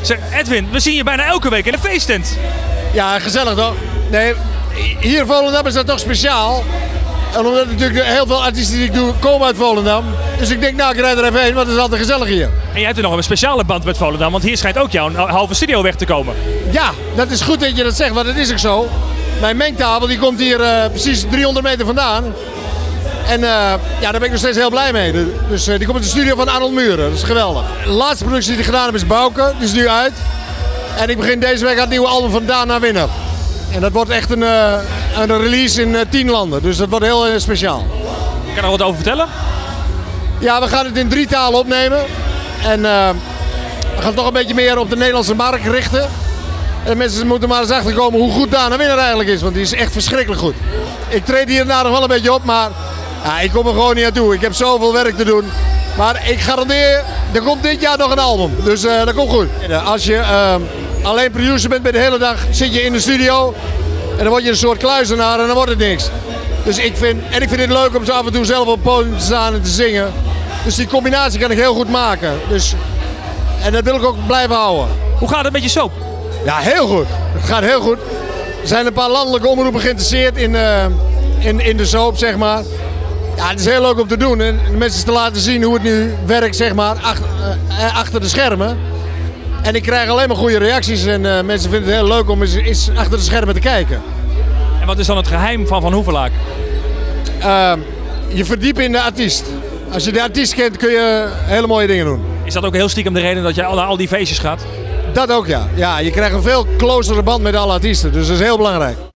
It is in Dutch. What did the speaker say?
Zeg, Edwin, we zien je bijna elke week in de feesttent. Ja, gezellig toch? Nee, hier in Volendam is dat toch speciaal. En omdat natuurlijk heel veel artiesten die ik doe komen uit Volendam. Dus ik denk, nou ik rijd er even heen, want het is altijd gezellig hier. En jij hebt er nog een speciale band met Volendam, want hier schijnt ook jouw halve studio weg te komen. Ja, dat is goed dat je dat zegt, want dat is ook zo. Mijn mengtafel die komt hier precies 300 meter vandaan. En ja, daar ben ik nog steeds heel blij mee. Dus die komt uit de studio van Arnold Muren, dat is geweldig. De laatste productie die ik gedaan heb is Bouke, die is nu uit. En ik begin deze week aan het nieuwe album van Dana Winner. En dat wordt echt een release in 10 landen, dus dat wordt heel speciaal. Kan je er wat over vertellen? Ja, we gaan het in 3 talen opnemen. En we gaan toch een beetje meer op de Nederlandse markt richten. En mensen moeten maar eens achterkomen hoe goed Dana Winner eigenlijk is, want die is echt verschrikkelijk goed. Ik treed hier nog wel een beetje op, maar ja, ik kom er gewoon niet aan toe. Ik heb zoveel werk te doen. Maar ik garandeer, er komt dit jaar nog een album, dus dat komt goed. Als je alleen producer bent de hele dag, zit je in de studio en dan word je een soort kluizenaar en dan wordt het niks. Dus ik vind het leuk om zo af en toe zelf op het podium te staan en te zingen. Dus die combinatie kan ik heel goed maken. Dus, en dat wil ik ook blijven houden. Hoe gaat het met je soap? Ja, heel goed. Het gaat heel goed. Er zijn een paar landelijke omroepen geïnteresseerd in de soap, zeg maar. Ja, het is heel leuk om te doen en de mensen te laten zien hoe het nu werkt, zeg maar, achter de schermen. En ik krijg alleen maar goede reacties en mensen vinden het heel leuk om eens achter de schermen te kijken. En wat is dan het geheim van Hoevelaak? Je verdiepen in de artiest. Als je de artiest kent kun je hele mooie dingen doen. Is dat ook heel stiekem de reden dat jij naar al die feestjes gaat? Dat ook, ja. Ja, je krijgt een veel closere band met alle artiesten, dus dat is heel belangrijk.